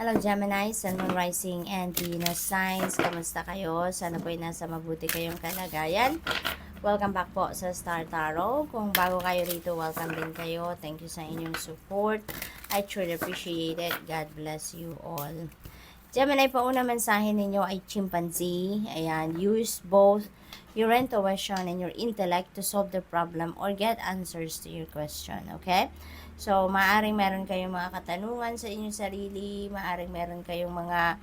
Hello Gemini, Sun, Moon, Rising, and Venus signs. Kamusta kayo? Sana po'y nasa mabuti kayong kalagayan. Welcome back po sa Star Tarot. Kung bago kayo rito, welcome din kayo. Thank you sa inyong support. I truly appreciate it. God bless you all. Gemini, pauna mensahe ninyo ay chimpanzee. Ayan, use both your intuition and your intellect to solve the problem or get answers to your question. Okay? So, maaring meron kayong mga katanungan sa inyong sarili, maaring meron kayong mga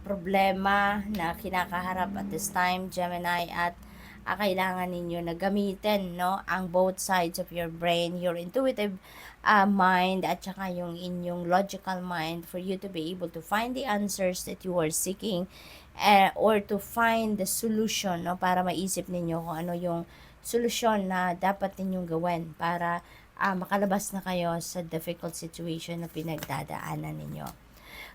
problema na kinakaharap at this time, Gemini, at kailangan ninyo na gamitin, no, ang both sides of your brain, your intuitive mind at saka yung inyong logical mind for you to be able to find the answers that you are seeking or to find the solution, no, para maisip ninyo kung ano yung solusyon na dapat ninyong gawin para makalabas na kayo sa difficult situation na pinagdadaanan ninyo.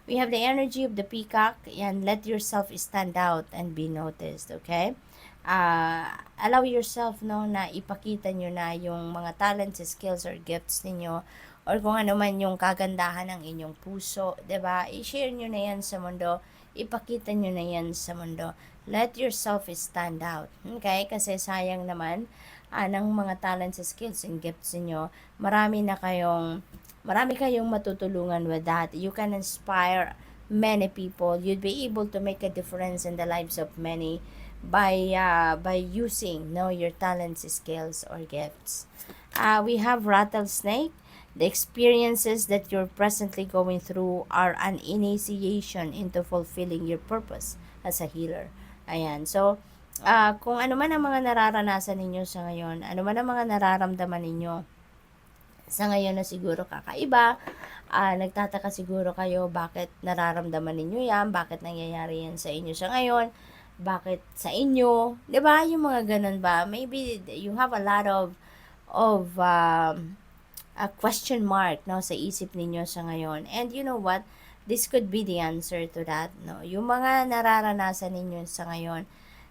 We have the energy of the peacock, and let yourself stand out and be noticed, okay? Allow yourself, no, na ipakita nyo na yung mga talents, skills, or gifts ninyo, or kung ano man yung kagandahan ng inyong puso, diba? I-share nyo na yan sa mundo, ipakita nyo na yan sa mundo. Let yourself stand out, okay? Kasi sayang naman, ng mga talents, skills, and gifts niyo, marami kayong matutulungan with that. You can inspire many people. You'd be able to make a difference in the lives of many by using, no, your talents, skills, or gifts. We have rattlesnake. The experiences that you're presently going through are an initiation into fulfilling your purpose as a healer. Ayan. So, kung ano man ang mga nararanasan ninyo sa ngayon, ano man ang mga nararamdaman ninyo sa ngayon na siguro kakaiba, nagtataka siguro kayo bakit nararamdaman ninyo yan, bakit nangyayari yan sa inyo sa ngayon, bakit sa inyo, 'di ba? Yung mga ganun ba? Maybe you have a lot of a question mark, no, sa isip ninyo sa ngayon. And you know what? This could be the answer to that, no. Yung mga nararanasan ninyo sa ngayon,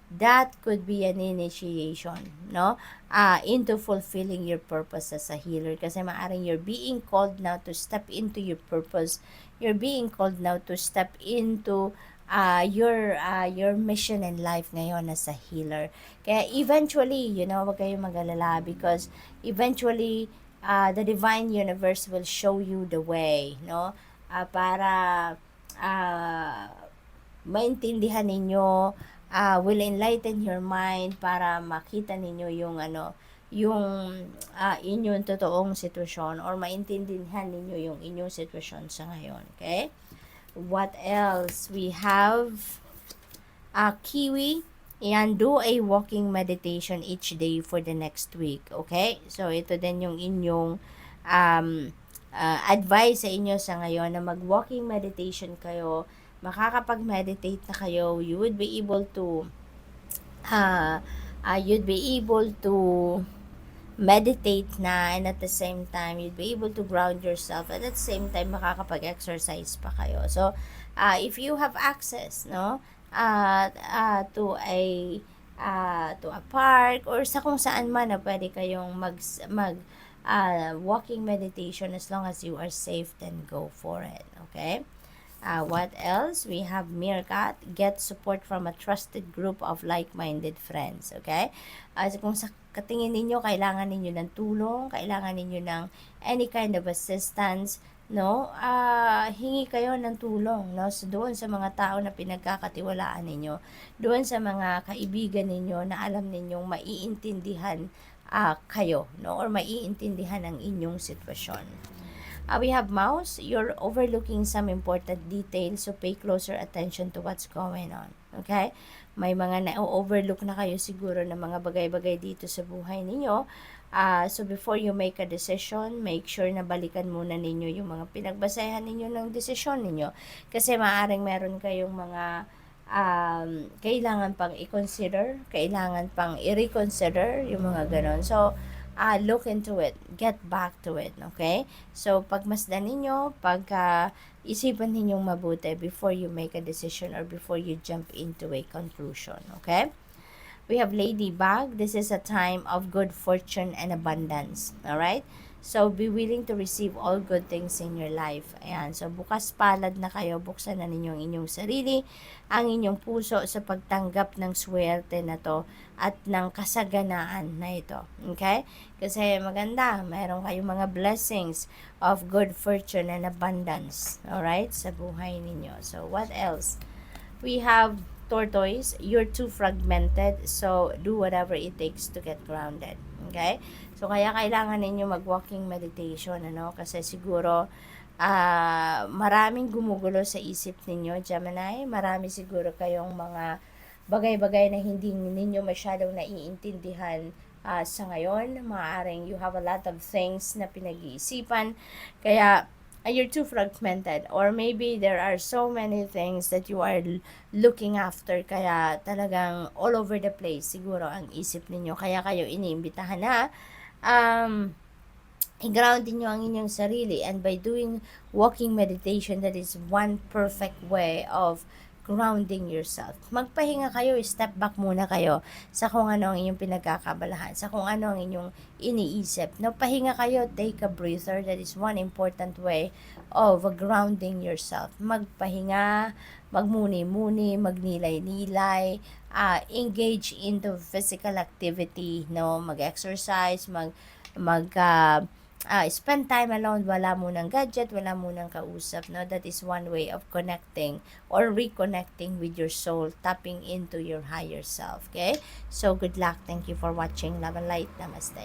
that could be an initiation, no, into fulfilling your purpose as a healer. Kasi maaring you're being called now to step into your purpose. You're being called now to step into your mission in life ngayon as a healer. Kaya eventually, you know, wag kayong mag-alala because eventually the divine universe will show you the way, no, para maintindihan ninyo, will enlighten your mind para makita ninyo yung inyong totoong sitwasyon or maintindihan ninyo yung inyong sitwasyon sa ngayon. Okay? What else? We have kiwi. And do a walking meditation each day for the next week. Okay? So, ito din yung inyong advice sa inyo sa ngayon na mag-walking meditation kayo. Makakapag-meditate na kayo, you would be able to meditate na, and at the same time you'd be able to ground yourself, and at the same time makakapag-exercise pa kayo. So if you have access, no, to a park or sa kung saan man na pwede kayong walking meditation, as long as you are safe, then go for it. Okay? What else? We have meerkat. Get support from a trusted group of like-minded friends. Okay? So kung sa katingin ninyo, kailangan ninyo ng tulong, kailangan ninyo ng any kind of assistance, no? Hingi kayo ng tulong, no? So doon sa mga tao na pinagkakatiwalaan ninyo, doon sa mga kaibigan ninyo na alam ninyong maiintindihan kayo, no? Or maiintindihan ang inyong sitwasyon. We have mouse. You're overlooking some important details, so pay closer attention to what's going on. Okay? May mga na-overlook na kayo siguro na mga bagay-bagay dito sa buhay ninyo. So before you make a decision, make sure na balikan muna ninyo yung mga pinagbasehan ninyo ng desisyon ninyo. Kasi maaaring meron kayong mga kailangan pang i-consider, kailangan pang i-reconsider, yung mga ganon. So, look into it, get back to it, okay? So, pagmasdan ninyo, isipan ninyong mabuti before you make a decision or before you jump into a conclusion, okay? We have ladybug. This is a time of good fortune and abundance, all right? So, be willing to receive all good things in your life. Ayan. So, bukas palad na kayo. Buksan na ninyong inyong sarili, ang inyong puso sa pagtanggap ng swerte na to at ng kasaganaan na ito. Okay? Kasi maganda. Mayroon kayong mga blessings of good fortune and abundance. Alright? Sa buhay ninyo. So, what else? We have tortoise. You're too fragmented. So, do whatever it takes to get grounded. Okay? So, kaya kailangan ninyo mag-walking meditation, ano? Kasi siguro, maraming gumugulo sa isip ninyo, Gemini. Marami siguro kayong mga bagay-bagay na hindi ninyo masyadong naiintindihan sa ngayon. Maaaring you have a lot of things na pinag-iisipan. Kaya, you're too fragmented. Or maybe there are so many things that you are looking after. Kaya talagang all over the place siguro ang isip ninyo. Kaya kayo iniimbitahan na i-ground nyo ang inyong sarili, and by doing walking meditation, that is one perfect way of grounding yourself. Magpahinga kayo, step back muna kayo sa kung ano ang inyong pinagkakabalahan, sa kung ano ang inyong iniisip. No, pahinga kayo, take a breather. That is one important way of grounding yourself. Magpahinga, magmuni-muni, magnilay-nilay, engage into physical activity, no, mag-exercise, spend time alone, wala munang gadget, wala munang kausap, no? That is one way of connecting or reconnecting with your soul, tapping into your higher self, okay? So, good luck. Thank you for watching. Love and light. Namaste.